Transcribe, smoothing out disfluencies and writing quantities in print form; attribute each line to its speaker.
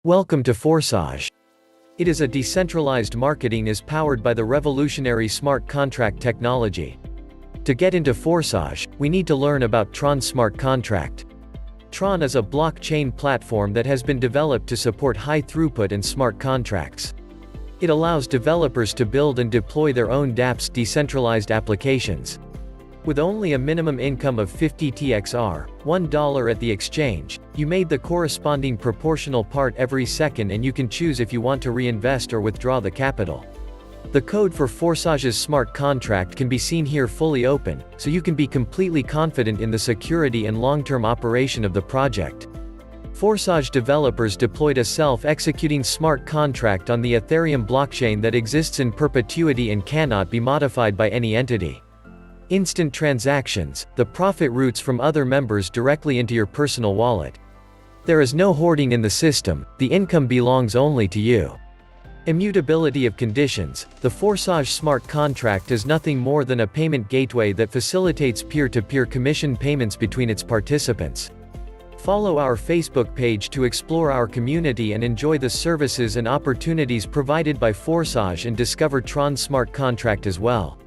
Speaker 1: Welcome to Forsage. It is a decentralized marketing is powered by the revolutionary smart contract technology. To get into Forsage, we need to learn about Tron Smart Contract. Tron is a blockchain platform that has been developed to support high throughput and smart contracts. It allows developers to build and deploy their own daps decentralized applications. With only a minimum income of 50 TXR, $1 at the exchange, you made the corresponding proportional part every second and you can choose if you want to reinvest or withdraw the capital. The code for Forsage's smart contract can be seen here fully open, so you can be completely confident in the security and long-term operation of the project. Forsage developers deployed a self-executing smart contract on the Ethereum blockchain that exists in perpetuity and cannot be modified by any entity. Instant transactions, the profit routes from other members directly into your personal wallet. There is no hoarding in the system, the income belongs only to you. Immutability of conditions, the Forsage smart contract is nothing more than a payment gateway that facilitates peer-to-peer commission payments between its participants. Follow our Facebook page to explore our community and enjoy the services and opportunities provided by Forsage and discover Tron Smart Contract as well.